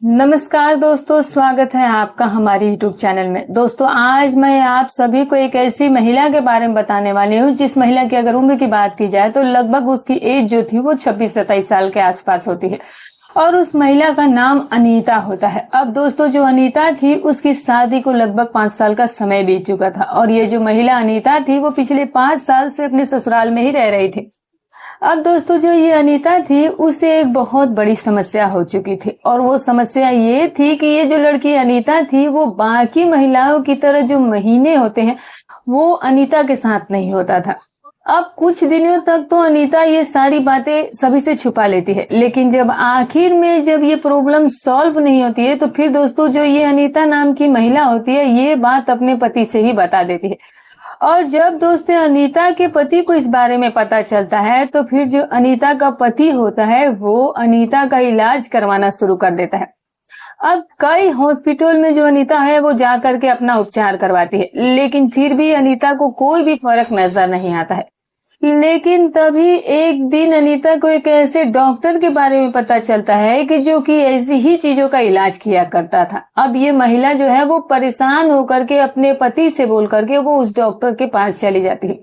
नमस्कार दोस्तों, स्वागत है आपका हमारे YouTube चैनल में। दोस्तों, आज मैं आप सभी को एक ऐसी महिला के बारे में बताने वाली हूँ जिस महिला की अगर उम्र की बात की जाए तो लगभग उसकी एज जो थी वो 26-27 साल के आसपास होती है और उस महिला का नाम अनीता होता है। अब दोस्तों, जो अनीता थी उसकी शादी को लगभग 5 साल का समय बीत चुका था और ये जो महिला अनीता थी वो पिछले 5 साल से अपने ससुराल में ही रह रही थी। अब दोस्तों, जो ये अनीता थी उसे एक बहुत बड़ी समस्या हो चुकी थी और वो समस्या ये थी कि ये जो लड़की अनीता थी वो बाकी महिलाओं की तरह जो महीने होते हैं वो अनीता के साथ नहीं होता था। अब कुछ दिनों तक तो अनीता ये सारी बातें सभी से छुपा लेती है, लेकिन जब आखिर में जब ये प्रॉब्लम सॉल्व नहीं होती है तो फिर दोस्तों, जो ये अनीता नाम की महिला होती है ये बात अपने पति से ही बता देती है। और जब दोस्तों अनीता के पति को इस बारे में पता चलता है तो फिर जो अनीता का पति होता है वो अनीता का इलाज करवाना शुरू कर देता है। अब कई हॉस्पिटल में जो अनीता है वो जा करके अपना उपचार करवाती है, लेकिन फिर भी अनीता को कोई भी फर्क नजर नहीं आता है। लेकिन तभी एक दिन अनीता को एक ऐसे डॉक्टर के बारे में पता चलता है कि जो कि ऐसी ही चीजों का इलाज किया करता था। अब ये महिला जो है वो परेशान होकर के अपने पति से बोल करके वो उस डॉक्टर के पास चली जाती है,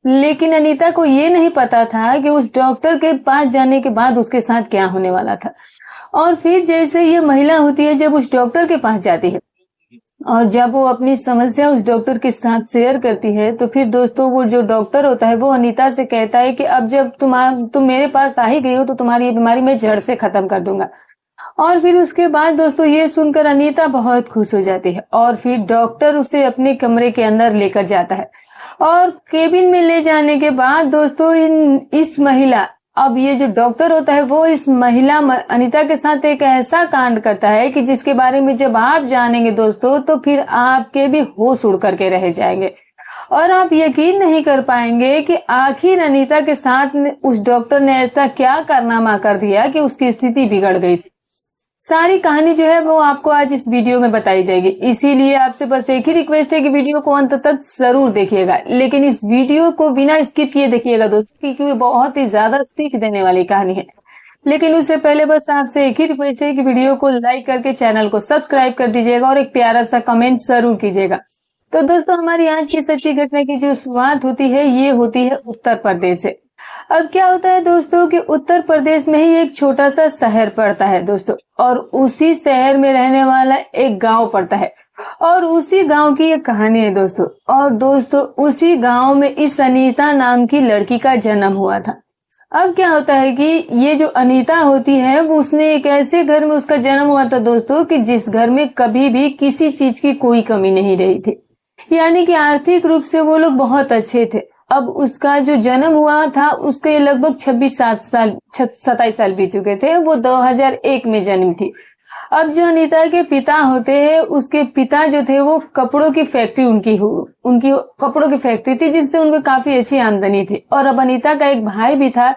लेकिन अनीता को ये नहीं पता था कि उस डॉक्टर के पास जाने के बाद उसके साथ क्या होने वाला था। और फिर जैसे ये महिला होती है जब उस डॉक्टर के पास जाती है और जब वो अपनी समस्या उस डॉक्टर के साथ शेयर करती है तो फिर दोस्तों वो जो डॉक्टर होता है वो अनीता से कहता है कि अब जब तुम मेरे पास आ ही गई हो तो तुम्हारी ये बीमारी मैं जड़ से खत्म कर दूंगा। और फिर उसके बाद दोस्तों ये सुनकर अनीता बहुत खुश हो जाती है और फिर डॉक्टर उसे अपने कमरे के अंदर लेकर जाता है और केबिन में ले जाने के बाद दोस्तों इस महिला, अब ये जो डॉक्टर होता है वो इस महिला अनीता के साथ एक ऐसा कांड करता है कि जिसके बारे में जब आप जानेंगे दोस्तों तो फिर आपके भी होश उड़ करके रह जाएंगे और आप यकीन नहीं कर पाएंगे कि आखिर अनीता के साथ उस डॉक्टर ने ऐसा क्या कारनामा कर दिया कि उसकी स्थिति बिगड़ गई। सारी कहानी जो है वो आपको आज इस वीडियो में बताई जाएगी, इसीलिए आपसे बस एक ही रिक्वेस्ट है कि वीडियो को अंत तक जरूर देखिएगा, लेकिन इस वीडियो को बिना स्किप किए देखिएगा दोस्तों, क्योंकि बहुत ही ज्यादा सीख देने वाली कहानी है। लेकिन उससे पहले बस आपसे एक ही रिक्वेस्ट है कि वीडियो को लाइक करके चैनल को सब्सक्राइब कर दीजिएगा और एक प्यारा सा कमेंट जरूर कीजिएगा। तो दोस्तों, हमारी आज की सच्ची घटना की जो शुरुआत होती है ये होती है उत्तर प्रदेश से। अब क्या होता है दोस्तों कि उत्तर प्रदेश में ही एक छोटा सा शहर पड़ता है दोस्तों, और उसी शहर में रहने वाला एक गांव पड़ता है और उसी गांव की एक कहानी है दोस्तों। और दोस्तों उसी गांव में इस अनीता नाम की लड़की का जन्म हुआ था। अब क्या होता है कि ये जो अनीता होती है वो उसने एक ऐसे घर में उसका जन्म हुआ था दोस्तों कि जिस घर में कभी भी किसी चीज की कोई कमी नहीं रही थी, यानी कि आर्थिक रूप से वो लोग बहुत अच्छे थे। अब उसका जो जन्म हुआ था उसके लगभग 27 साल बीत चुके थे, वो 2001 में जन्म थी। अब जो अनीता के पिता होते हैं उसके पिता जो थे वो कपड़ों की फैक्ट्री उनकी कपड़ों की फैक्ट्री थी जिससे उनको काफी अच्छी आमदनी थी। और अब अनीता का एक भाई भी था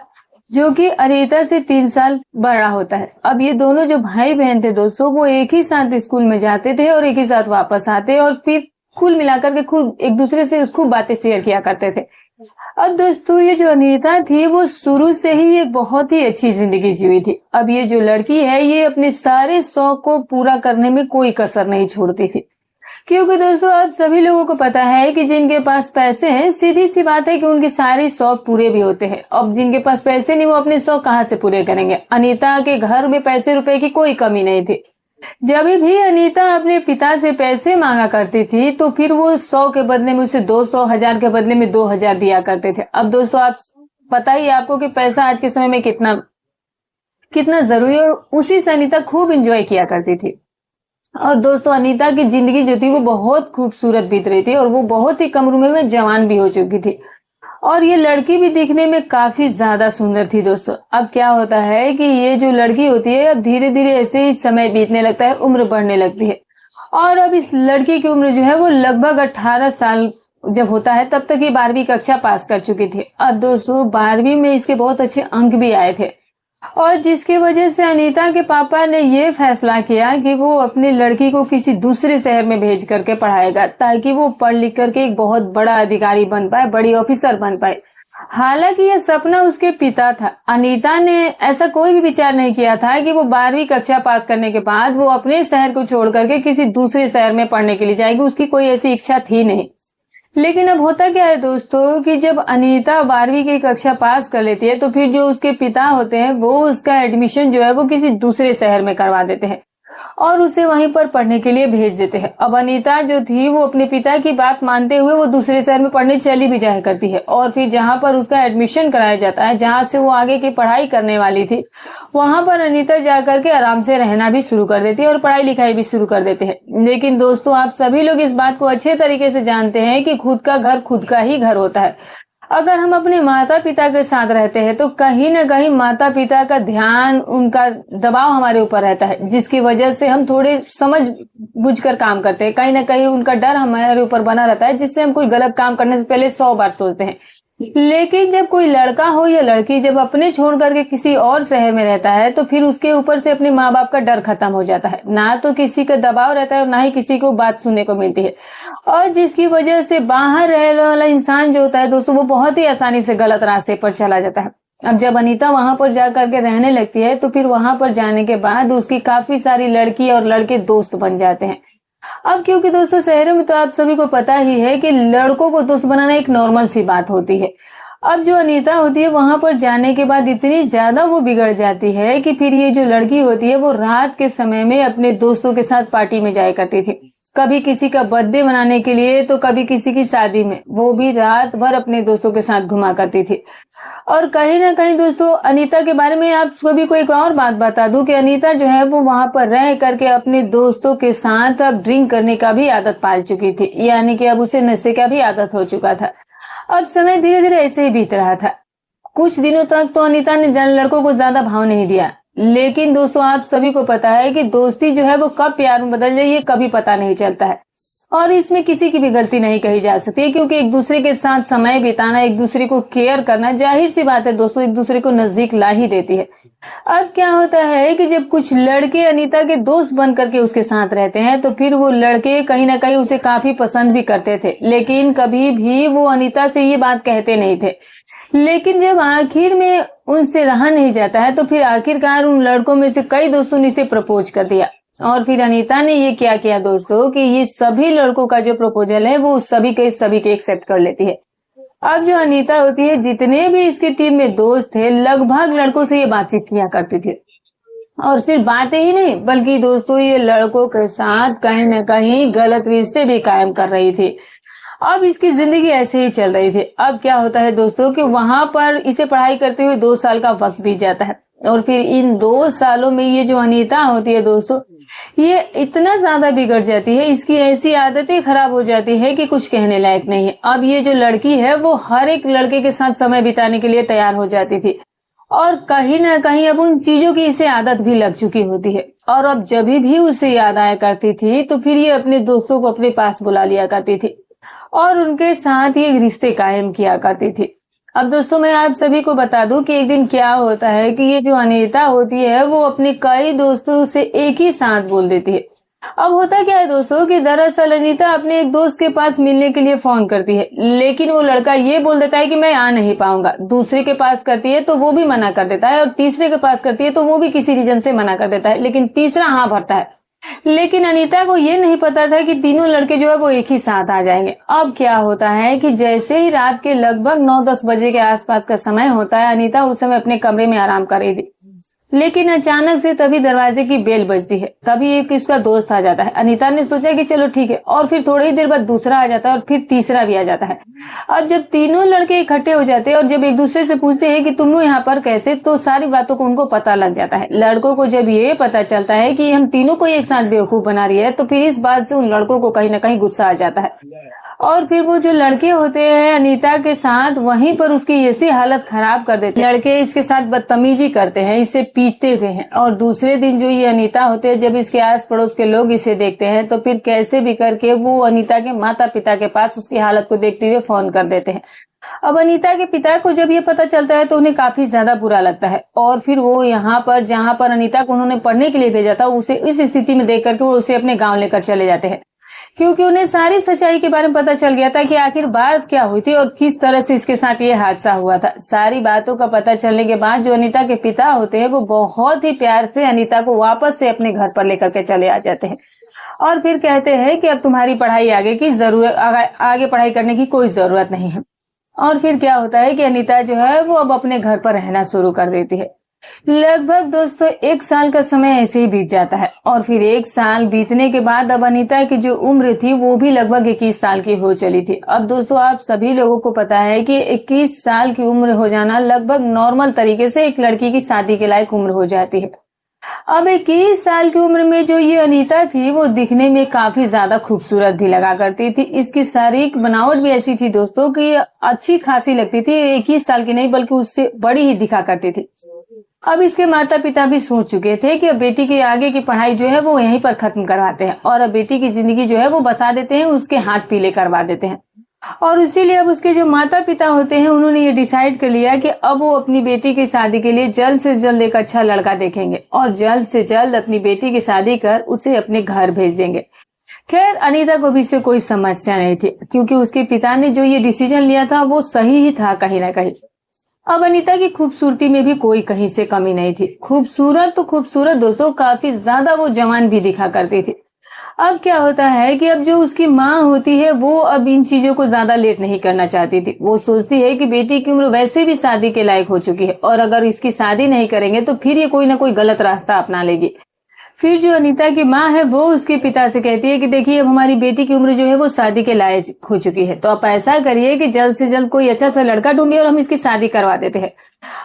जो कि अनीता से 3 साल बड़ा होता है। अब ये दोनों जो भाई बहन थे दोस्तों वो एक ही साथ स्कूल में जाते थे और एक ही साथ वापस आते और फिर कुल मिलाकर के खूब एक दूसरे से खूब बातें शेयर किया करते थे। अब दोस्तों ये जो अनीता थी वो शुरू से ही एक बहुत ही अच्छी जिंदगी जी हुई थी। अब ये जो लड़की है ये अपने सारे शौक को पूरा करने में कोई कसर नहीं छोड़ती थी, क्योंकि दोस्तों अब सभी लोगों को पता है कि जिनके पास पैसे हैं सीधी सी बात है कि उनके सारे शौक पूरे भी होते हैं। अब जिनके पास पैसे नहीं वो अपने शौक कहाँ से पूरे करेंगे। अनीता के घर में पैसे रुपए की कोई कमी नहीं थी। जब भी अनीता अपने पिता से पैसे मांगा करती थी तो फिर वो 100 के बदले में उसे 200, 1000 के बदले में 2000 दिया करते थे। अब दोस्तों आप पता ही आपको कि पैसा आज के समय में कितना जरूरी है, और उसी से अनीता खूब एंजॉय किया करती थी। और दोस्तों अनीता की जिंदगी जो थी वो बहुत खूबसूरत बीत रही थी और वो बहुत ही कम उम्र में जवान भी हो चुकी थी और ये लड़की भी दिखने में काफी ज्यादा सुंदर थी दोस्तों। अब क्या होता है कि ये जो लड़की होती है अब धीरे धीरे ऐसे ही समय बीतने लगता है, उम्र बढ़ने लगती है और अब इस लड़की की उम्र जो है वो लगभग 18 साल जब होता है तब तक ये 12वीं कक्षा पास कर चुकी थी। अब दोस्तों 12वीं में इसके बहुत अच्छे अंक भी आए थे और जिसकी वजह से अनीता के पापा ने ये फैसला किया कि वो अपनी लड़की को किसी दूसरे शहर में भेज करके पढ़ाएगा ताकि वो पढ़ लिख करके एक बहुत बड़ा अधिकारी बन पाए, बड़ी ऑफिसर बन पाए। हालांकि यह सपना उसके पिता था। अनीता ने ऐसा कोई भी विचार नहीं किया था कि वो 12वीं कक्षा पास करने के बाद वो अपने शहर को छोड़ करके किसी दूसरे शहर में पढ़ने के लिए जाएगी। उसकी कोई ऐसी इच्छा थी नहीं। लेकिन अब होता क्या है दोस्तों कि जब अनीता 12वीं की कक्षा पास कर लेती है तो फिर जो उसके पिता होते हैं वो उसका एडमिशन जो है वो किसी दूसरे शहर में करवा देते हैं और उसे वहीं पर पढ़ने के लिए भेज देते हैं। अब अनीता जो थी वो अपने पिता की बात मानते हुए वो दूसरे शहर में पढ़ने चली भी जाया करती है और फिर जहां पर उसका एडमिशन कराया जाता है, जहां से वो आगे की पढ़ाई करने वाली थी, वहां पर अनीता जाकर के आराम से रहना भी शुरू कर देती है और पढ़ाई लिखाई भी शुरू कर देते हैं। लेकिन दोस्तों, आप सभी लोग इस बात को अच्छे तरीके से जानते हैं कि खुद का घर खुद का ही घर होता है। अगर हम अपने माता पिता के साथ रहते हैं तो कहीं ना कहीं माता पिता का ध्यान, उनका दबाव हमारे ऊपर रहता है, जिसकी वजह से हम थोड़े समझ बुझकर काम करते हैं। कहीं ना कहीं उनका डर हमारे ऊपर बना रहता है, जिससे हम कोई गलत काम करने से पहले 100 बार सोचते हैं। लेकिन जब कोई लड़का हो या लड़की जब अपने छोड़ करके किसी और शहर में रहता है तो फिर उसके ऊपर से अपने माँ बाप का डर खत्म हो जाता है। ना तो किसी का दबाव रहता है और ना ही किसी को बात सुनने को मिलती है, और जिसकी वजह से बाहर रहने वाला इंसान जो होता है दोस्तों, वो बहुत ही आसानी से गलत रास्ते पर चला जाता है। अब जब अनीता वहां पर जाकर के रहने लगती है तो फिर वहां पर जाने के बाद उसकी काफी सारी लड़की और लड़के दोस्त बन जाते हैं। अब क्योंकि दोस्तों शहरों में तो आप सभी को पता ही है कि लड़कों को दोस्त बनाना एक नॉर्मल सी बात होती है। अब जो अनीता होती है वहां पर जाने के बाद इतनी ज्यादा वो बिगड़ जाती है कि फिर ये जो लड़की होती है वो रात के समय में अपने दोस्तों के साथ पार्टी में जाया करती थी। कभी किसी का बर्थडे मनाने के लिए तो कभी किसी की शादी में, वो भी रात भर अपने दोस्तों के साथ घुमा करती थी। और कहीं ना कहीं दोस्तों अनीता के बारे में आप सभी को एक और बात बता दूं कि अनीता जो है वो वहां पर रह करके अपने दोस्तों के साथ अब ड्रिंक करने का भी आदत पाल चुकी थी, यानी कि अब उसे नशे का भी आदत हो चुका था। अब समय धीरे धीरे ऐसे ही बीत रहा था। कुछ दिनों तक तो अनीता ने लड़कों को ज्यादा भाव नहीं दिया, लेकिन दोस्तों आप सभी को पता है कि दोस्ती जो है वो कब प्यार में बदल जाए ये कभी पता नहीं चलता है, और इसमें किसी की भी गलती नहीं कही जा सकती, क्योंकि एक दूसरे के साथ समय बिताना, एक दूसरे को केयर करना, जाहिर सी बात है दोस्तों, एक दूसरे को नजदीक ला ही देती है। अब क्या होता है कि जब कुछ लड़के अनीता के दोस्त बन करके उसके साथ रहते हैं तो फिर वो लड़के कहीं ना कहीं उसे काफी पसंद भी करते थे, लेकिन कभी भी वो अनीता से ये बात कहते नहीं थे। लेकिन जब आखिर में उनसे रहा नहीं जाता है तो फिर आखिरकार उन लड़कों में से कई दोस्तों ने इसे प्रपोज कर दिया, और फिर अनीता ने ये क्या किया दोस्तों कि ये सभी लड़कों का जो प्रपोजल है वो सभी के एक्सेप्ट कर लेती है। अब जो अनीता होती है, जितने भी इसकी टीम में दोस्त थे लगभग लड़कों से ये बातचीत किया करती थी, और सिर्फ बातें ही नहीं बल्कि दोस्तों ये लड़कों के साथ कहीं न कहीं गलत रिश्ते भी कायम कर रही थी। अब इसकी जिंदगी ऐसे ही चल रही थी। अब क्या होता है दोस्तों कि वहां पर इसे पढ़ाई करते हुए 2 साल का वक्त बीत जाता है, और फिर इन 2 सालों में ये जो अनीता होती है दोस्तों, ये इतना ज्यादा बिगड़ जाती है, इसकी ऐसी आदतें खराब हो जाती है कि कुछ कहने लायक नहीं है। अब ये जो लड़की है वो हर एक लड़के के साथ समय बिताने के लिए तैयार हो जाती थी, और कहीं ना कहीं अब उन चीजों की इसे आदत भी लग चुकी होती है, और अब जब भी उसे याद आया करती थी तो फिर ये अपने दोस्तों को अपने पास बुला लिया करती थी और उनके साथ ये रिश्ते कायम किया करती थी। अब दोस्तों मैं आप सभी को बता दूं कि एक दिन क्या होता है कि ये जो अनीता होती है वो अपने कई दोस्तों से एक ही साथ बोल देती है। अब होता क्या है दोस्तों कि दरअसल अनीता अपने एक दोस्त के पास मिलने के लिए फोन करती है, लेकिन वो लड़का ये बोल देता है कि मैं आ नहीं पाऊंगा। दूसरे के पास करती है तो वो भी मना कर देता है, और तीसरे के पास करती है तो वो भी किसी रीजन से मना कर देता है, लेकिन तीसरा हाँ भरता है। लेकिन अनीता को ये नहीं पता था कि तीनों लड़के जो है वो एक ही साथ आ जाएंगे। अब क्या होता है कि जैसे ही रात के लगभग 9-10 बजे के आसपास का समय होता है, अनीता उस समय अपने कमरे में आराम कर रही थी, लेकिन अचानक से तभी दरवाजे की बेल बजती है। तभी एक इसका दोस्त आ जाता है। अनीता ने सोचा कि चलो ठीक है, और फिर थोड़ी ही देर बाद दूसरा आ जाता है और फिर तीसरा भी आ जाता है। अब जब तीनों लड़के इकट्ठे हो जाते हैं और जब एक दूसरे से पूछते हैं कि तुम लोग यहाँ पर कैसे, तो सारी बातों को उनको पता लग जाता है। लड़कों को जब ये पता चलता है कि हम तीनों को एक साथ बेवकूफ बना रही है तो फिर इस बात से उन लड़कों को कहीं ना कहीं गुस्सा आ जाता है, और फिर वो जो लड़के होते हैं अनीता के साथ वहीं पर उसकी ऐसी हालत खराब कर देते हैं। लड़के इसके साथ बदतमीजी करते हैं, इसे पीटते हुए हैं, और दूसरे दिन जो ये अनीता होते हैं जब इसके आस पड़ोस के लोग इसे देखते हैं तो फिर कैसे भी करके वो अनीता के माता पिता के पास उसकी हालत को देखते हुए फोन कर देते हैं। अब अनीता के पिता को जब ये पता चलता है तो उन्हें काफी ज्यादा बुरा लगता है, और फिर वो यहाँ पर जहाँ पर अनीता को उन्होंने पढ़ने के लिए भेजा था उसे इस स्थिति में देख करके वो उसे अपने गाँव लेकर चले जाते हैं। क्योंकि उन्हें सारी सच्चाई के बारे में पता चल गया था कि आखिर बात क्या हुई थी और किस तरह से इसके साथ ये हादसा हुआ था। सारी बातों का पता चलने के बाद जो अनीता के पिता होते हैं वो बहुत ही प्यार से अनीता को वापस से अपने घर पर लेकर के चले आ जाते हैं और फिर कहते हैं कि अब तुम्हारी पढ़ाई आगे पढ़ाई करने की कोई जरूरत नहीं है। और फिर क्या होता है कि अनीता जो है वो अब अपने घर पर रहना शुरू कर देती है। लगभग दोस्तों 1 साल का समय ऐसे ही बीत जाता है और फिर 1 साल बीतने के बाद अब अनीता की जो उम्र थी वो भी लगभग 21 साल की हो चली थी। अब दोस्तों आप सभी लोगों को पता है कि 21 साल की उम्र हो जाना लगभग नॉर्मल तरीके से एक लड़की की शादी के लायक उम्र हो जाती है। अब 21 साल की उम्र में जो ये अनीता थी वो दिखने में काफी ज्यादा खूबसूरत भी लगा करती थी। इसकी शारीरिक बनावट भी ऐसी थी दोस्तों कि अच्छी खासी लगती थी। 21 साल की नहीं बल्कि उससे बड़ी ही दिखा करती थी। अब इसके माता पिता भी सोच चुके थे कि अब बेटी की आगे की पढ़ाई जो है वो यहीं पर खत्म करवाते हैं और अब बेटी की जिंदगी जो है वो बसा देते हैं, उसके हाथ पीले करवा देते हैं। और इसीलिए अब उसके जो माता पिता होते हैं उन्होंने ये डिसाइड कर लिया कि अब वो अपनी बेटी की शादी के लिए जल्द से जल्द एक अच्छा लड़का देखेंगे और जल्द से जल्द अपनी बेटी की शादी कर उसे अपने घर भेज देंगे। खैर अनीता को भी इससे कोई समस्या नहीं थी क्योंकि उसके पिता ने जो ये डिसीजन लिया था वो सही ही था कहीं ना कहीं। अब अनीता की खूबसूरती में भी कोई कहीं से कमी नहीं थी। खूबसूरत तो खूबसूरत दोस्तों, काफी ज्यादा वो जवान भी दिखा करती थी। अब क्या होता है कि अब जो उसकी माँ होती है वो अब इन चीजों को ज्यादा लेट नहीं करना चाहती थी। वो सोचती है कि बेटी की उम्र वैसे भी शादी के लायक हो चुकी है और अगर इसकी शादी नहीं करेंगे तो फिर ये कोई ना कोई गलत रास्ता अपना लेगी। फिर जो अनीता की माँ है वो उसके पिता से कहती है कि देखिए अब हमारी बेटी की उम्र जो है वो शादी के लायक हो चुकी है, तो आप ऐसा करिए कि जल्द से जल्द कोई अच्छा सा लड़का ढूंढिए और हम इसकी शादी करवा देते हैं।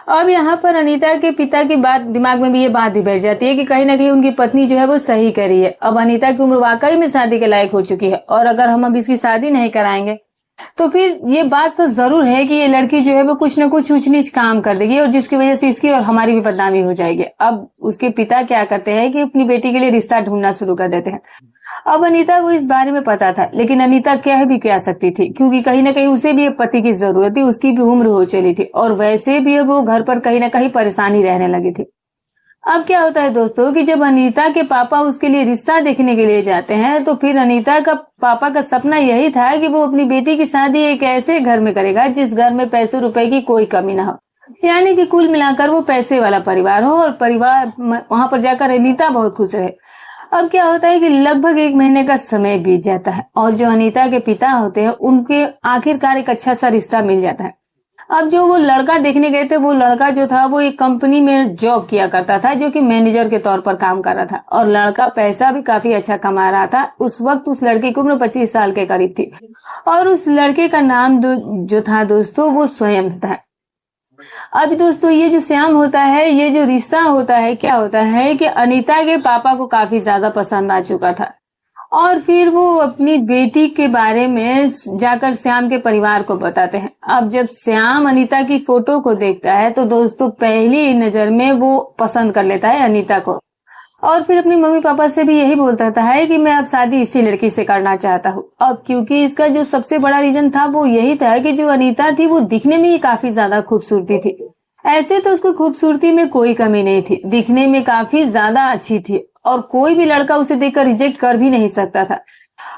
अब यहाँ पर अनीता के पिता की बात दिमाग में भी ये बात भी बैठ जाती है कि कहीं ना कहीं उनकी पत्नी जो है वो सही कह रही है। अब अनीता की उम्र वाकई में शादी के लायक हो चुकी है और अगर हम अब इसकी शादी नहीं कराएंगे तो फिर ये बात तो जरूर है कि ये लड़की जो है वो कुछ न कुछ ऊंच नीच काम कर देगी और जिसकी वजह से इसकी और हमारी भी बदनामी हो जाएगी। अब उसके पिता क्या करते हैं कि अपनी बेटी के लिए रिश्ता ढूंढना शुरू कर देते हैं। अब अनीता को इस बारे में पता था लेकिन अनीता कह भी क्या सकती थी क्योंकि कहीं ना कहीं उसे भी पति की जरूरत थी, उसकी भी उम्र हो चली थी और वैसे भी वो घर पर कहीं ना कहीं परेशानी रहने लगी थी। अब क्या होता है दोस्तों कि जब अनीता के पापा उसके लिए रिश्ता देखने के लिए जाते हैं तो फिर अनीता का पापा का सपना यही था कि वो अपनी बेटी की शादी एक ऐसे घर में करेगा जिस घर में पैसे रुपए की कोई कमी ना हो, यानी कि कुल मिलाकर वो पैसे वाला परिवार हो और परिवार वहां पर जाकर अनीता बहुत खुश रहे। अब क्या होता है कि लगभग 1 महीने का समय बीत जाता है और जो अनीता के पिता होते हैं उनके आखिरकार एक अच्छा सा रिश्ता मिल जाता है। अब जो वो लड़का देखने गए थे वो लड़का जो था वो एक कंपनी में जॉब किया करता था जो कि मैनेजर के तौर पर काम कर रहा था और लड़का पैसा भी काफी अच्छा कमा रहा था। उस वक्त उस लड़के की उम्र 25 साल के करीब थी और उस लड़के का नाम जो था दोस्तों वो स्वयं था। अभी दोस्तों ये जो श्याम होता है, ये जो रिश्ता होता है, क्या होता है कि अनीता के पापा को काफी ज्यादा पसंद आ चुका था और फिर वो अपनी बेटी के बारे में जाकर श्याम के परिवार को बताते हैं। अब जब श्याम अनीता की फोटो को देखता है तो दोस्तों पहली नजर में वो पसंद कर लेता है अनीता को और फिर अपनी मम्मी पापा से भी यही बोलता है कि मैं अब शादी इसी लड़की से करना चाहता हूँ। अब क्योंकि इसका जो सबसे बड़ा रीजन था वो यही था कि जो अनीता थी वो दिखने में ही काफी ज्यादा खूबसूरती थी। ऐसे तो उसको खूबसूरती में कोई कमी नहीं थी, दिखने में काफी ज्यादा अच्छी थी और कोई भी लड़का उसे देखकर रिजेक्ट कर भी नहीं सकता था।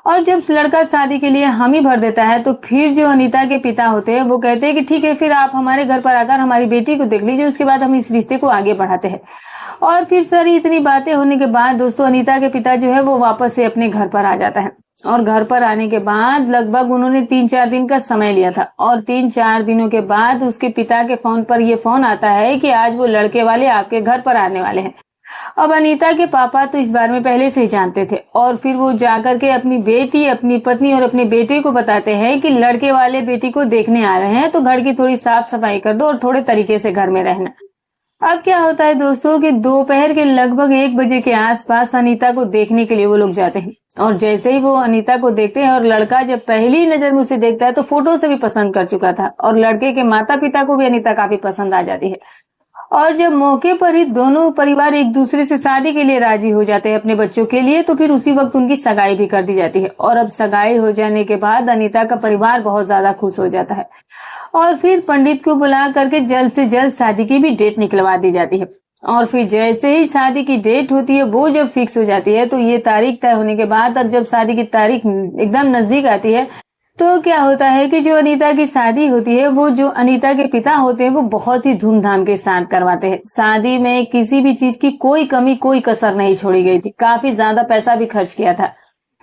और जब लड़का शादी के लिए हामी भर देता है तो फिर जो अनीता के पिता होते हैं वो कहते हैं कि ठीक है फिर आप हमारे घर पर आकर हमारी बेटी को देख लीजिए, उसके बाद हम इस रिश्ते को आगे बढ़ाते हैं। और फिर सारी इतनी बातें होने के बाद दोस्तों अनीता के पिता जो है वो वापस से अपने घर पर आ जाता है और घर पर आने के बाद लगभग उन्होंने 3-4 दिन का समय लिया था और 3-4 दिनों के बाद उसके पिता के फोन पर ये फोन आता है कि आज वो लड़के वाले आपके घर पर आने वाले हैं। अब अनीता के पापा तो इस बारे में पहले से ही जानते थे और फिर वो जाकर के अपनी बेटी, अपनी पत्नी और अपने बेटे को बताते हैं कि लड़के वाले बेटी को देखने आ रहे हैं तो घर की थोड़ी साफ सफाई कर दो और थोड़े तरीके से घर में रहना। अब क्या होता है दोस्तों कि दोपहर के लगभग 1 बजे के आसपास अनीता को देखने के लिए वो लोग जाते हैं और जैसे ही वो अनीता को देखते हैं और लड़का जब पहली नजर में उसे देखता है तो फोटो से भी पसंद कर चुका था और लड़के के माता पिता को भी अनीता काफी पसंद आ जाती है और जब मौके पर ही दोनों परिवार एक दूसरे से शादी के लिए राजी हो जाते हैं अपने बच्चों के लिए तो फिर उसी वक्त उनकी सगाई भी कर दी जाती है। और अब सगाई हो जाने के बाद अनीता का परिवार बहुत ज्यादा खुश हो जाता है और फिर पंडित को बुला करके जल्द से जल्द शादी की भी डेट निकलवा दी जाती है। और फिर जैसे ही शादी की डेट होती है वो जब फिक्स हो जाती है, तो ये तारीख तय होने के बाद अब जब शादी की तारीख एकदम नजदीक आती है, तो क्या होता है कि जो अनीता की शादी होती है, वो जो अनीता के पिता होते हैं वो बहुत ही धूमधाम के साथ करवाते हैं। शादी में किसी भी चीज की कोई कमी कोई कसर नहीं छोड़ी गई थी। काफी ज्यादा पैसा भी खर्च किया था,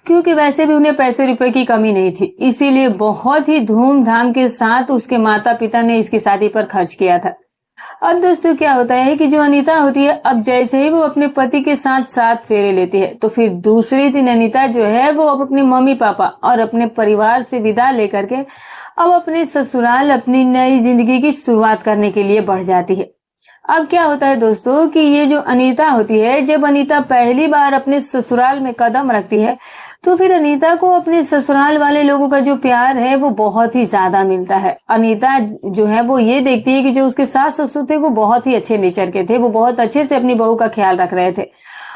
क्योंकि वैसे भी उन्हें पैसे रुपए की कमी नहीं थी, इसीलिए बहुत ही धूमधाम के साथ उसके माता पिता ने इसकी शादी पर खर्च किया था। अब दोस्तों क्या होता है कि जो अनीता होती है, अब जैसे ही वो अपने पति के साथ 7 फेरे लेती है, तो फिर दूसरे दिन अनीता जो है वो अब अपने मम्मी पापा और अपने परिवार से विदा लेकर के अब अपने ससुराल अपनी नई जिंदगी की शुरुआत करने के लिए बढ़ जाती है। अब क्या होता है दोस्तों कि ये जो अनीता होती है, जब अनीता पहली बार अपने ससुराल में कदम रखती है, तो फिर अनीता को अपने ससुराल वाले लोगों का जो प्यार है वो बहुत ही ज्यादा मिलता है। अनीता जो है वो ये देखती है कि जो उसके सास ससुर थे वो बहुत ही अच्छे नेचर के थे, वो बहुत अच्छे से अपनी बहू का ख्याल रख रहे थे,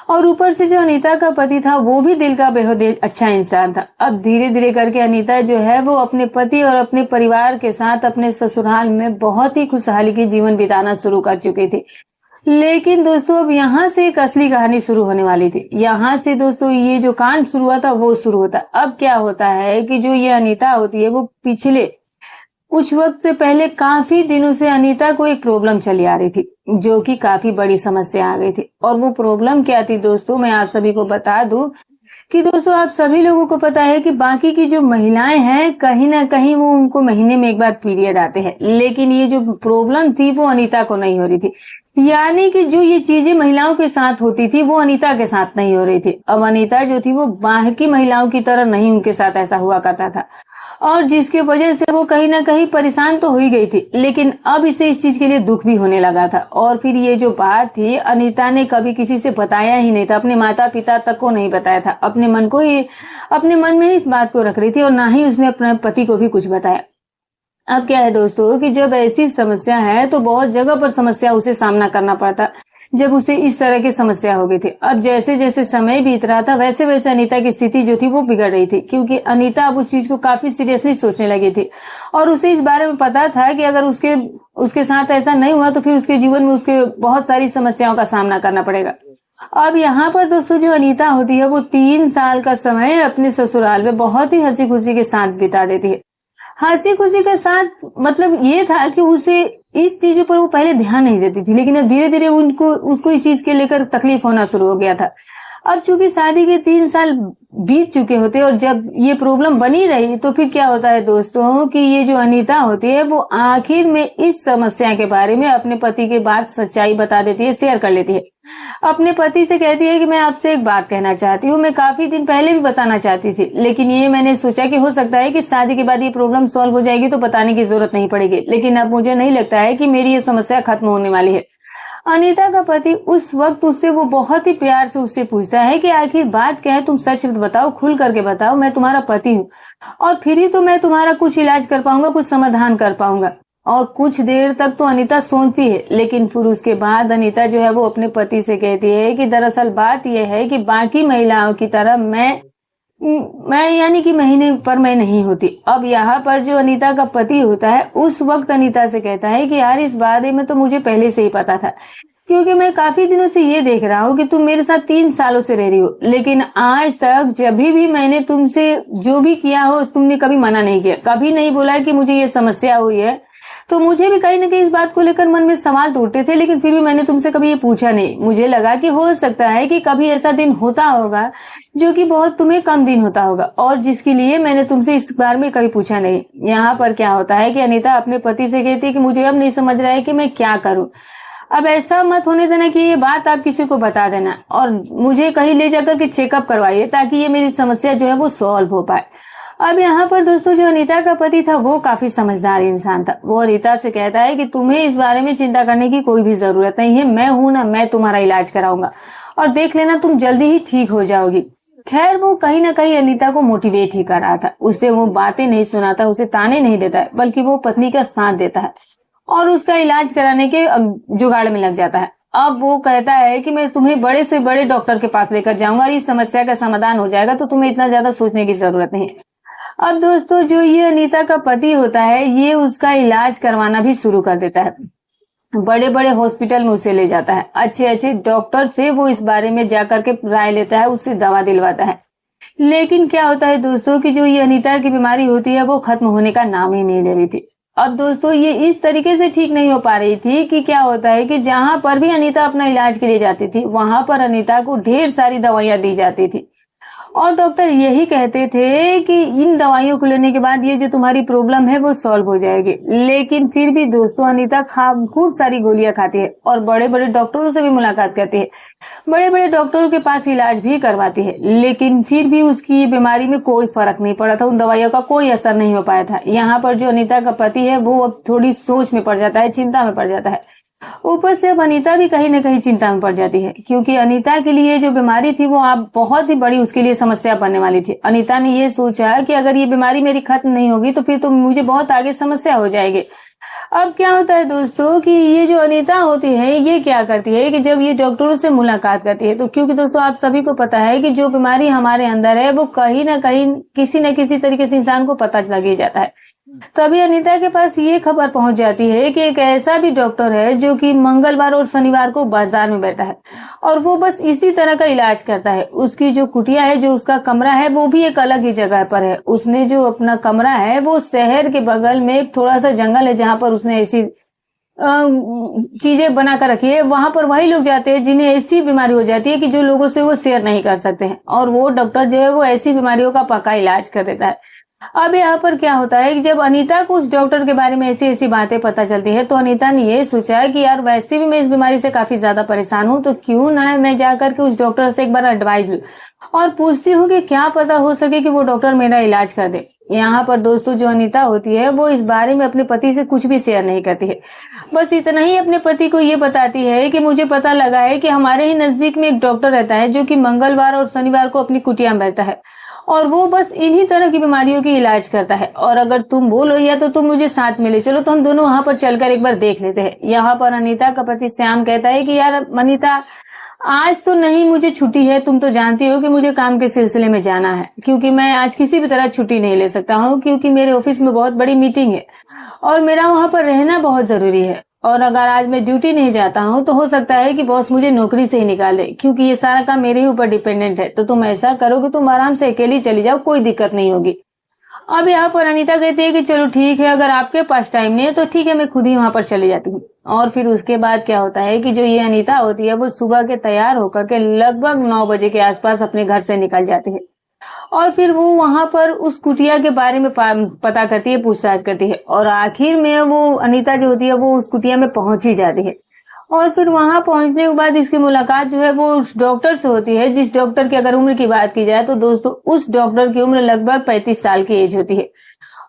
और ऊपर से जो अनीता का पति था वो भी दिल का बेहद अच्छा इंसान था। अब धीरे धीरे करके अनीता जो है वो अपने पति और अपने परिवार के साथ अपने ससुराल में बहुत ही खुशहाली की जीवन बिताना शुरू कर चुकी थी। लेकिन दोस्तों अब यहाँ से एक असली कहानी शुरू होने वाली थी। यहाँ से दोस्तों ये जो कांड शुरू हुआ था वो शुरू होता। अब क्या होता है कि जो ये अनीता होती है वो पिछले कुछ वक्त से पहले काफी दिनों से अनीता को एक प्रॉब्लम चली आ रही थी, जो कि काफी बड़ी समस्या आ गई थी। और वो प्रॉब्लम क्या थी दोस्तों, मैं आप सभी को बता दूं कि दोस्तों आप सभी लोगों को पता है कि बाकी की जो महिलाएं हैं कहीं ना कहीं वो उनको महीने में एक बार पीरियड आते हैं, लेकिन ये जो प्रॉब्लम थी वो अनीता को नहीं हो रही थी। यानी कि जो ये चीजें महिलाओं के साथ होती थी वो अनीता के साथ नहीं हो रही थी। अब अनीता जो थी वो बाकी महिलाओं की तरह नहीं उनके साथ ऐसा हुआ करता था, और जिसकी वजह से वो कहीं ना कहीं परेशान तो हो ही गई थी, लेकिन अब इसे इस चीज के लिए दुख भी होने लगा था। और फिर ये जो बात थी अनीता ने कभी किसी से बताया ही नहीं था, अपने माता पिता तक को नहीं बताया था, अपने मन में ही इस बात को रख रही थी, और ना ही उसने अपने पति को भी कुछ बताया। अब क्या है दोस्तों कि जब ऐसी समस्या है तो बहुत जगह पर समस्या उसे सामना करना पड़ता, जब उसे इस तरह की समस्या हो गई थी। अब जैसे जैसे समय बीत रहा था वैसे वैसे अनीता की स्थिति जो थी वो बिगड़ रही थी, क्योंकि अनीता अब उस चीज को काफी सीरियसली सोचने लगी थी, और उसे इस बारे में पता था कि अगर उसके साथ ऐसा नहीं हुआ तो फिर उसके जीवन में उसके बहुत सारी समस्याओं का सामना करना पड़ेगा। अब यहाँ पर दोस्तों जो अनीता होती है वो 3 साल का समय अपने ससुराल में बहुत ही हंसी खुशी के साथ बिता देती है। हंसी खुशी के साथ मतलब ये था कि उसे इस चीजों पर वो पहले ध्यान नहीं देती थी, लेकिन अब धीरे धीरे उसको इस चीज के लेकर तकलीफ होना शुरू हो गया था। अब चूंकि शादी के 3 साल बीत चुके होते और जब ये प्रॉब्लम बनी रही, तो फिर क्या होता है दोस्तों कि ये जो अनीता होती है वो आखिर में इस समस्या के बारे में अपने पति के बात सच्चाई बता देती है, शेयर कर लेती है। अपने पति से कहती है कि मैं आपसे एक बात कहना चाहती हूँ, मैं काफी दिन पहले भी बताना चाहती थी, लेकिन ये मैंने सोचा कि हो सकता है कि शादी के बाद ये प्रॉब्लम सॉल्व हो जाएगी तो बताने की जरूरत नहीं पड़ेगी, लेकिन अब मुझे नहीं लगता है कि मेरी ये समस्या खत्म होने वाली है। अनीता का पति उस वक्त उससे वो बहुत ही प्यार से उससे पूछता है कि आखिर बात क्या है, तुम सच बताओ, खुल करके बताओ, मैं तुम्हारा पति हूँ, और फिर ही तो मैं तुम्हारा कुछ इलाज कर पाऊंगा, कुछ समाधान कर पाऊंगा। और कुछ देर तक तो अनीता सोचती है, लेकिन फिर उसके बाद अनीता जो है वो अपने पति से कहती है कि दरअसल बात यह है कि बाकी महिलाओं की तरह मैं यानी कि महीने पर मैं नहीं होती। अब यहाँ पर जो अनीता का पति होता है उस वक्त अनीता से कहता है कि यार इस बारे में तो मुझे पहले से ही पता था, क्योंकि मैं काफी दिनों से ये देख रहा हूँ कि तुम मेरे साथ 3 सालों से रह रही हो, लेकिन आज तक जब भी मैंने तुमसे जो भी किया हो तुमने कभी मना नहीं किया, कभी नहीं बोला कि मुझे ये समस्या हुई है। तो मुझे भी कहीं ना कहीं इस बात को लेकर मन में सवाल तो उठते थे, लेकिन फिर भी मैंने तुमसे कभी ये पूछा नहीं। मुझे लगा कि हो सकता है कि कभी ऐसा दिन होता होगा जो कि बहुत तुम्हें कम दिन होता होगा, और जिसके लिए मैंने तुमसे इस बारे में कभी पूछा नहीं। यहाँ पर क्या होता है कि अनीता अपने पति से कहती है कि मुझे अब नहीं समझ रहा है कि मैं क्या करूं। अब ऐसा मत होने देना कि ये बात आप किसी को बता देना, और मुझे कहीं ले जाकर के चेकअप करवाइए ताकि ये मेरी समस्या जो है वो सॉल्व हो पाए। अब यहाँ पर दोस्तों जो अनीता का पति था वो काफी समझदार इंसान था। वो अनीता से कहता है कि तुम्हें इस बारे में चिंता करने की कोई भी जरूरत नहीं है, मैं हूं ना, मैं तुम्हारा इलाज कराऊंगा और देख लेना तुम जल्दी ही ठीक हो जाओगी। खैर वो कहीं ना कहीं अनीता को मोटिवेट ही कर रहा था, उसे वो बातें नहीं सुनाता, उसे ताने नहीं देता है, बल्कि वो पत्नी का साथ देता है और उसका इलाज कराने के जुगाड़ में लग जाता है। अब वो कहता है कि मैं तुम्हें बड़े से बड़े डॉक्टर के पास लेकर जाऊंगा और इस समस्या का समाधान हो जाएगा, तो तुम्हें इतना ज्यादा सोचने की जरूरत नहीं है। अब दोस्तों जो ये अनीता का पति होता है ये उसका इलाज करवाना भी शुरू कर देता है। बड़े बड़े हॉस्पिटल में उसे ले जाता है, अच्छे अच्छे डॉक्टर से वो इस बारे में जाकर के राय लेता है, उससे दवा दिलवाता है। लेकिन क्या होता है दोस्तों कि जो ये अनीता की बीमारी होती है वो खत्म होने का नाम ही नहीं ले रही थी। अब दोस्तों ये इस तरीके से ठीक नहीं हो पा रही थी कि क्या होता है कि जहां पर भी अनीता अपना इलाज के लिए जाती थी वहां पर अनीता को ढेर सारी दवाइयां दी जाती थी और डॉक्टर यही कहते थे कि इन दवाइयों को लेने के बाद ये जो तुम्हारी प्रॉब्लम है वो सॉल्व हो जाएगी। लेकिन फिर भी दोस्तों अनीता खूब सारी गोलियां खाती है और बड़े बड़े डॉक्टरों से भी मुलाकात करती है, बड़े बड़े डॉक्टरों के पास इलाज भी करवाती है, लेकिन फिर भी उसकी बीमारी में कोई फर्क नहीं पड़ा था, उन दवाइयों का कोई असर नहीं हो पाया था। यहाँ पर जो अनीता का पति है वो अब थोड़ी सोच में पड़ जाता है, चिंता में पड़ जाता है। ऊपर से अब अनीता भी कहीं न कहीं चिंता में पड़ जाती है, क्योंकि अनीता के लिए जो बीमारी थी वो आप बहुत ही बड़ी उसके लिए समस्या बनने वाली थी। अनीता ने ये सोचा कि अगर ये बीमारी मेरी खत्म नहीं होगी तो फिर तो मुझे बहुत आगे समस्या हो जाएगी। अब क्या होता है दोस्तों कि ये जो अनीता होती है ये क्या करती है कि जब ये डॉक्टरों से मुलाकात करती है, तो क्योंकि दोस्तों आप सभी को पता है कि जो बीमारी हमारे अंदर है वो कहीं ना कहीं किसी न किसी तरीके से इंसान को पता लग ही जाता है। तभी अनीता के पास ये खबर पहुंच जाती है कि एक ऐसा भी डॉक्टर है जो कि मंगलवार और शनिवार को बाजार में बैठा है और वो बस इसी तरह का इलाज करता है। उसकी जो कुटिया है, जो उसका कमरा है, वो भी एक अलग ही जगह पर है। उसने जो अपना कमरा है वो शहर के बगल में एक थोड़ा सा जंगल है जहां पर उसने ऐसी चीजें बनाकर रखी है। वहां पर वही लोग जाते हैं जिन्हें ऐसी बीमारी हो जाती है कि जो लोगों से वो शेयर नहीं कर सकते हैं, और वो डॉक्टर जो है वो ऐसी बीमारियों का पक्का इलाज कर देता है। अब यहाँ पर क्या होता है कि जब अनीता को उस डॉक्टर के बारे में ऐसी ऐसी बातें पता चलती है तो अनीता ने ये सोचा कि यार वैसे भी मैं इस बीमारी से काफी ज्यादा परेशान हूँ, तो क्यों ना मैं जाकर के उस डॉक्टर से एक बार एडवाइस लूं और पूछती हूँ कि क्या पता हो सके कि वो डॉक्टर मेरा इलाज कर दे। यहाँ पर दोस्तों जो अनीता होती है वो इस बारे में अपने पति से कुछ भी शेयर नहीं करती है, बस इतना ही अपने पति को ये बताती है कि मुझे पता लगा है कि हमारे ही नजदीक में एक डॉक्टर रहता है जो कि मंगलवार और शनिवार को अपनी कुटिया में बैठता है और वो बस इन्हीं तरह की बीमारियों की इलाज करता है, और अगर तुम बोलो या तो तुम मुझे साथ में ले चलो तो हम दोनों वहां पर चलकर एक बार देख लेते हैं। यहाँ पर अनीता का पति श्याम कहता है कि यार अनीता आज तो नहीं, मुझे छुट्टी है, तुम तो जानती हो कि मुझे काम के सिलसिले में जाना है, क्योंकि मैं आज किसी भी तरह छुट्टी नहीं ले सकता हूँ क्योंकि मेरे ऑफिस में बहुत बड़ी मीटिंग है और मेरा वहां पर रहना बहुत जरूरी है, और अगर आज मैं ड्यूटी नहीं जाता हूँ तो हो सकता है कि बॉस मुझे नौकरी से ही निकाल दे, क्योंकि ये सारा काम मेरे ही ऊपर डिपेंडेंट है। तो तुम ऐसा करो कि तुम आराम से अकेली चली जाओ, कोई दिक्कत नहीं होगी। अब यहाँ पर अनीता कहती है कि चलो ठीक है, अगर आपके पास टाइम नहीं है तो ठीक है, मैं खुद ही वहां पर चली जाती हूँ। और फिर उसके बाद क्या होता है कि जो ये अनीता होती है वो सुबह के तैयार होकर के लगभग 9 बजे के आसपास अपने घर से निकल जाती है और फिर वो वहां पर उस कुटिया के बारे में पता करती है, पूछताछ करती है, और आखिर में वो अनीता जो होती है वो उस कुटिया में पहुंच ही जाती है। और फिर वहां पहुंचने के बाद इसकी मुलाकात जो है वो उस डॉक्टर से होती है, जिस डॉक्टर की अगर उम्र की बात की जाए तो दोस्तों उस डॉक्टर की उम्र लगभग 35 साल की एज होती है।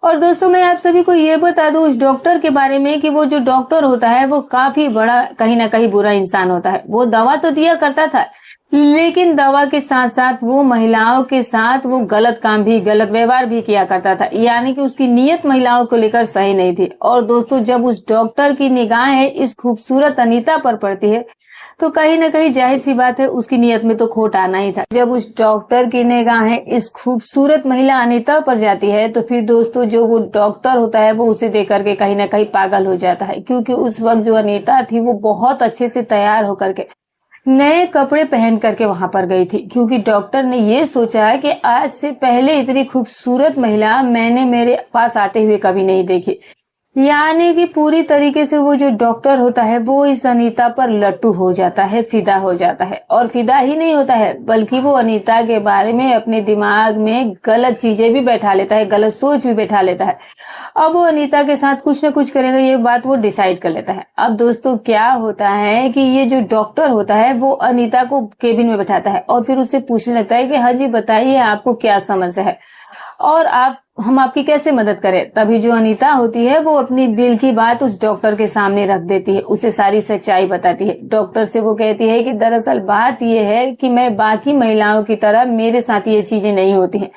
और दोस्तों मैं आप सभी को ये बता दूं उस डॉक्टर के बारे में कि वो जो डॉक्टर होता है वो काफी बड़ा कहीं ना कहीं बुरा इंसान होता है। वो दवा तो दिया करता था, लेकिन दवा के साथ साथ वो महिलाओं के साथ वो गलत काम भी, गलत व्यवहार भी किया करता था, यानी कि उसकी नीयत महिलाओं को लेकर सही नहीं थी। और दोस्तों जब उस डॉक्टर की निगाहें इस खूबसूरत अनीता पर पड़ती है तो कहीं ना कहीं जाहिर सी बात है उसकी नीयत में तो खोट आना ही था। जब उस डॉक्टर की निगाहें इस खूबसूरत महिला अनीता पर जाती है तो फिर दोस्तों जो वो डॉक्टर होता है वो उसे देख करके कहीं ना कहीं पागल हो जाता है, क्योंकि उस वक्त जो अनीता थी वो बहुत अच्छे से तैयार होकर के नए कपड़े पहन करके वहां पर गई थी, क्योंकि डॉक्टर ने ये सोचा कि आज से पहले इतनी खूबसूरत महिला मैंने मेरे पास आते हुए कभी नहीं देखी। यानी कि पूरी तरीके से वो जो डॉक्टर होता है वो इस अनीता पर लट्टू हो जाता है, फिदा हो जाता है, और फिदा ही नहीं होता है बल्कि वो अनीता के बारे में अपने दिमाग में गलत चीजें भी बैठा लेता है, गलत सोच भी बैठा लेता है। अब वो अनीता के साथ कुछ न कुछ करेगा, ये बात वो डिसाइड कर लेता है। अब दोस्तों क्या होता है कि ये जो डॉक्टर होता है वो अनीता को केबिन में बैठाता है और फिर उससे पूछने लगता है कि हाँ जी बताइए आपको क्या समस्या है और हम आपकी कैसे मदद करें। तभी जो अनीता होती है वो अपनी दिल की बात उस डॉक्टर के सामने रख देती है, उसे सारी सच्चाई बताती है। डॉक्टर से वो कहती है कि दरअसल बात ये है कि मैं बाकी महिलाओं की तरह मेरे साथ ये चीजें नहीं होती हैं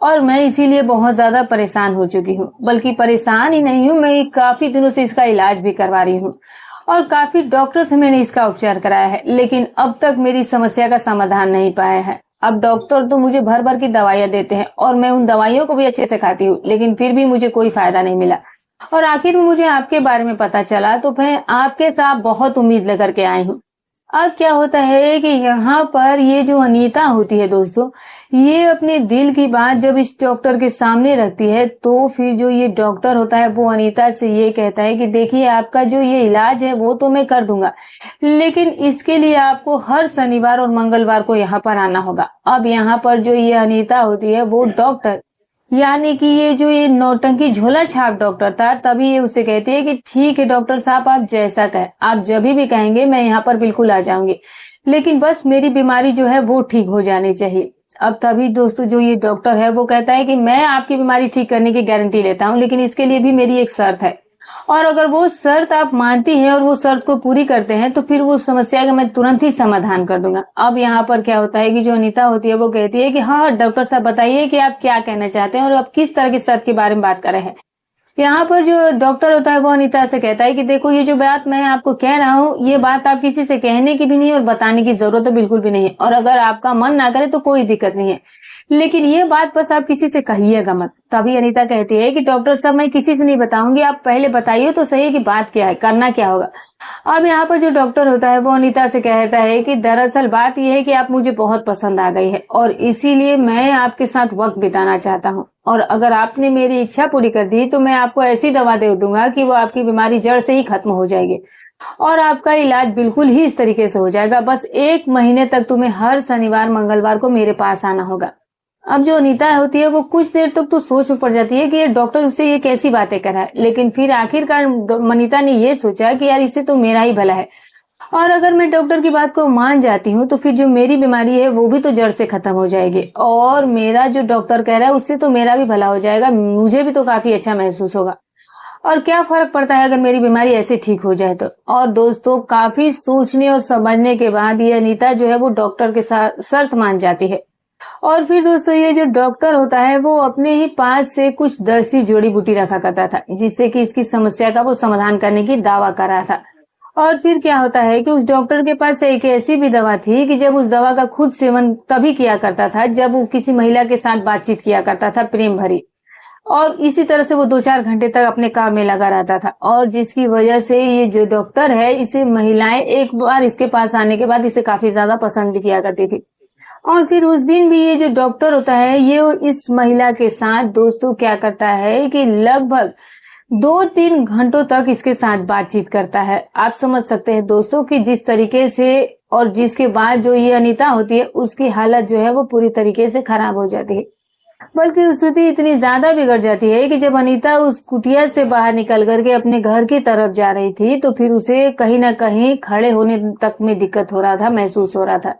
और मैं इसीलिए बहुत ज्यादा परेशान हो चुकी हूँ, बल्कि परेशान ही नहीं हूँ, मैं काफी दिनों से इसका इलाज भी करवा रही हूँ और काफी डॉक्टर से मैंने इसका उपचार कराया है, लेकिन अब तक मेरी समस्या का समाधान नहीं पाया है। अब डॉक्टर तो मुझे भर भर की दवाइयां देते हैं और मैं उन दवाइयों को भी अच्छे से खाती हूँ, लेकिन फिर भी मुझे कोई फायदा नहीं मिला। और आखिर में मुझे आपके बारे में पता चला तो मैं आपके साथ बहुत उम्मीद लेकर के आई हूँ। अब क्या होता है कि यहाँ पर ये जो अनीता होती है दोस्तों, ये अपने दिल की बात जब इस डॉक्टर के सामने रखती है तो फिर जो ये डॉक्टर होता है वो अनीता से ये कहता है कि देखिए आपका जो ये इलाज है वो तो मैं कर दूंगा, लेकिन इसके लिए आपको हर शनिवार और मंगलवार को यहाँ पर आना होगा। अब यहाँ पर जो ये अनीता होती है वो डॉक्टर यानी कि ये जो ये नौटंकी झोला छाप डॉक्टर था, तभी ये उससे कहती है कि ठीक है डॉक्टर साहब, आप जैसा कहें, आप जब भी कहेंगे मैं यहाँ पर बिल्कुल आ जाऊंगी, लेकिन बस मेरी बीमारी जो है वो ठीक हो जानी चाहिए। अब तभी दोस्तों जो ये डॉक्टर है वो कहता है कि मैं आपकी बीमारी ठीक करने की गारंटी लेता हूँ, लेकिन इसके लिए भी मेरी एक शर्त है, और अगर वो शर्त आप मानती हैं और वो शर्त को पूरी करते हैं तो फिर वो समस्या का मैं तुरंत ही समाधान कर दूंगा। अब यहाँ पर क्या होता है कि जो अनीता होती है वो कहती है कि हाँ डॉक्टर साहब बताइए कि आप क्या कहना चाहते हैं और आप किस तरह की शर्त के बारे में बात कर रहे हैं। यहाँ पर जो डॉक्टर होता है वो अनीता से कहता है कि देखो ये जो बात मैं आपको कह रहा हूँ ये बात आप किसी से कहने की भी नहीं और बताने की जरूरत तो बिल्कुल भी नहीं है, और अगर आपका मन ना करे तो कोई दिक्कत नहीं है, लेकिन ये बात बस आप किसी से कहिएगा मत। तभी अनीता कहती है कि डॉक्टर साहब मैं किसी से नहीं बताऊंगी, आप पहले बताइए तो सही कि बात क्या है, करना क्या होगा। अब यहाँ पर जो डॉक्टर होता है वो अनीता से कहता है कि दरअसल बात यह है कि आप मुझे बहुत पसंद आ गई है और इसीलिए मैं आपके साथ वक्त बिताना चाहता हूँ, और अगर आपने मेरी इच्छा पूरी कर दी तो मैं आपको ऐसी दवा दे दूंगा कि वो आपकी बीमारी जड़ से ही खत्म हो जाएगी और आपका इलाज बिल्कुल ही इस तरीके से हो जाएगा। बस 1 महीने तक तुम्हें हर शनिवार मंगलवार को मेरे पास आना होगा। अब जो अनीता होती है वो कुछ देर तक तो सोच में पड़ जाती है कि ये डॉक्टर उससे ये कैसी बातें कर रहा है, लेकिन फिर आखिरकार अनीता ने ये सोचा कि यार इससे तो मेरा ही भला है, और अगर मैं डॉक्टर की बात को मान जाती हूँ तो फिर जो मेरी बीमारी है वो भी तो जड़ से खत्म हो जाएगी, और मेरा जो डॉक्टर कह रहा है उससे तो मेरा भी भला हो जाएगा, मुझे भी तो काफी अच्छा महसूस होगा, और क्या फर्क पड़ता है अगर मेरी बीमारी ऐसे ठीक हो जाए तो। और दोस्तों काफी सोचने और समझने के बाद ये अनीता जो है वो डॉक्टर के साथ शर्त मान जाती है। और फिर दोस्तों ये जो डॉक्टर होता है वो अपने ही पास से कुछ देसी जड़ी बूटी रखा करता था जिससे कि इसकी समस्या का वो समाधान करने की दावा कर रहा था। और फिर क्या होता है कि उस डॉक्टर के पास एक ऐसी भी दवा थी कि जब उस दवा का खुद सेवन तभी किया करता था जब वो किसी महिला के साथ बातचीत किया करता था प्रेम भरी, और इसी तरह से वो 2-4 घंटे तक अपने काम में लगा रहता था, और जिसकी वजह से ये जो डॉक्टर है इसे महिलाएं एक बार इसके पास आने के बाद इसे काफी ज्यादा पसंद भी किया करती थी। और फिर उस दिन भी ये जो डॉक्टर होता है ये इस महिला के साथ दोस्तों क्या करता है कि लगभग 2-3 घंटों तक इसके साथ बातचीत करता है। आप समझ सकते हैं दोस्तों कि जिस तरीके से, और जिसके बाद जो ये अनीता होती है उसकी हालत जो है वो पूरी तरीके से खराब हो जाती है, बल्कि स्थिति इतनी ज्यादा बिगड़ जाती है कि जब अनीता उस कुटिया से बाहर निकल करके अपने घर की तरफ जा रही थी तो फिर उसे कहीं ना कहीं खड़े होने तक में दिक्कत हो रहा था, महसूस हो रहा था।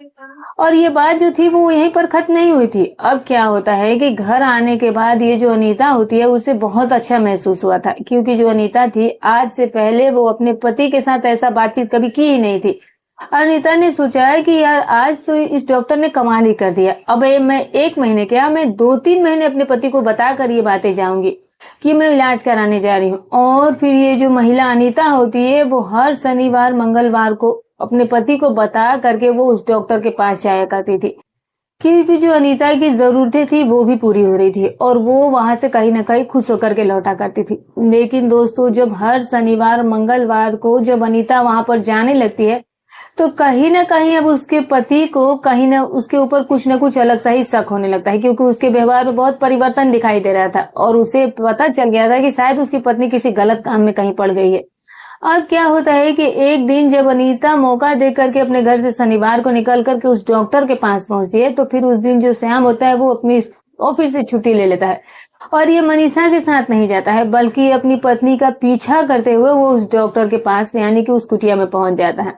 और ये बात जो थी वो यहीं पर खत्म नहीं हुई थी। अब क्या होता है कि घर आने के बाद ये जो अनीता होती है उसे बहुत अच्छा महसूस हुआ था, क्योंकि जो अनीता थी आज से पहले वो अपने पति के साथ ऐसा बातचीत कभी की ही नहीं थी। अनीता ने सोचा है कि यार आज तो इस डॉक्टर ने कमाल ही कर दिया, अब मैं 1 महीने क्या मैं 2-3 महीने अपने पति को बता कर ये बातें जाऊंगी कि मैं इलाज कराने जा रही हूँ। और फिर ये जो महिला अनीता होती है वो हर शनिवार मंगलवार को अपने पति को बता करके वो उस डॉक्टर के पास जाया करती थी, क्योंकि जो अनीता की जरूरतें थी वो भी पूरी हो रही थी और वो वहां से कहीं ना कहीं खुश होकर के लौटा करती थी। लेकिन दोस्तों जब हर शनिवार मंगलवार को जब अनीता वहां पर जाने लगती है तो कहीं ना कहीं अब उसके पति को कहीं ना उसके ऊपर कुछ ना कुछ अलग सा ही शक होने लगता है, क्योंकि उसके व्यवहार में बहुत परिवर्तन दिखाई दे रहा था और उसे पता चल गया था कि शायद उसकी पत्नी किसी गलत काम में कहीं पड़ गई है। अब क्या होता है कि एक दिन जब अनीता मौका देख करके अपने घर से शनिवार को निकल करके उस डॉक्टर के पास पहुंचती है तो फिर उस दिन जो श्याम होता है वो अपनी ऑफिस से छुट्टी ले लेता है और ये मनीषा के साथ नहीं जाता है बल्कि अपनी पत्नी का पीछा करते हुए वो उस डॉक्टर के पास यानी कि उस कुटिया में पहुंच जाता है।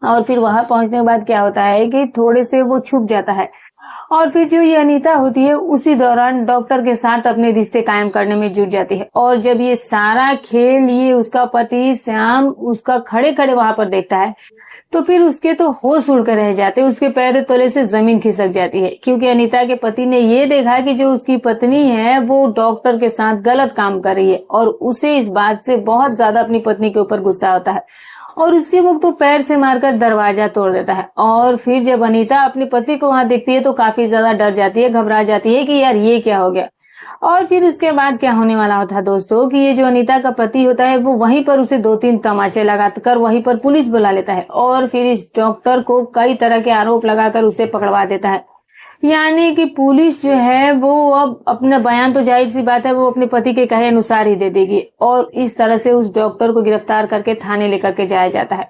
और फिर वहां पहुंचने के बाद क्या होता है कि थोड़े से वो छुप जाता है और फिर जो ये अनीता होती है उसी दौरान डॉक्टर के साथ अपने रिश्ते कायम करने में जुट जाती है। और जब ये सारा खेल ये उसका पति श्याम उसका खड़े खड़े वहां पर देखता है तो फिर उसके तो होश उड़ कर रह जाते, उसके पैर तले से जमीन खिसक जाती है, क्योंकि अनीता के पति ने ये देखा कि जो उसकी पत्नी है वो डॉक्टर के साथ गलत काम कर रही है और उसे इस बात से बहुत ज्यादा अपनी पत्नी के ऊपर गुस्सा होता है और उसी वक्त तो पैर से मारकर दरवाजा तोड़ देता है। और फिर जब अनीता अपने पति को वहां देखती है तो काफी ज्यादा डर जाती है, घबरा जाती है कि यार ये क्या हो गया। और फिर उसके बाद क्या होने वाला होता है दोस्तों कि ये जो अनीता का पति होता है वो वहीं पर उसे 2-3 तमाचे लगाकर वहीं पर पुलिस बुला लेता है और फिर इस डॉक्टर को कई तरह के आरोप लगाकर उसे पकड़वा देता है। यानी कि पुलिस जो है वो अब अपना बयान तो जाहिर सी बात है वो अपने पति के कहे अनुसार ही दे देगी और इस तरह से उस डॉक्टर को गिरफ्तार करके थाने लेकर के जाया जाता है।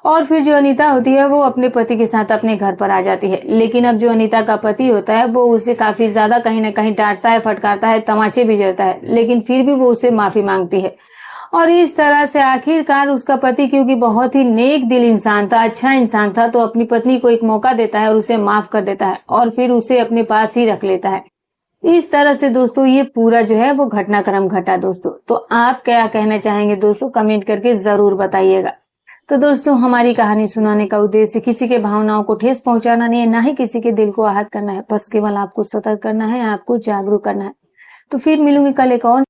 और फिर जो अनीता होती है वो अपने पति के साथ अपने घर पर आ जाती है। लेकिन अब जो अनीता का पति होता है वो उसे काफी ज्यादा कहीं ना कहीं डांटता है, फटकारता है, तमाचे भी जड़ता है, लेकिन फिर भी वो उससे माफी मांगती है। और इस तरह से आखिरकार उसका पति, क्योंकि बहुत ही नेक दिल इंसान था, अच्छा इंसान था, तो अपनी पत्नी को एक मौका देता है और उसे माफ कर देता है और फिर उसे अपने पास ही रख लेता है। इस तरह से दोस्तों ये पूरा जो है वो घटनाक्रम घटा दोस्तों। तो आप क्या कहना चाहेंगे दोस्तों, कमेंट करके जरूर बताइएगा। तो दोस्तों हमारी कहानी सुनाने का उद्देश्य किसी के भावनाओं को ठेस पहुंचाना नहीं है, ना ही किसी के दिल को आहत करना है, बस केवल आपको सतर्क करना है, आपको जागरूक करना है। तो फिर मिलूंगी कल एक और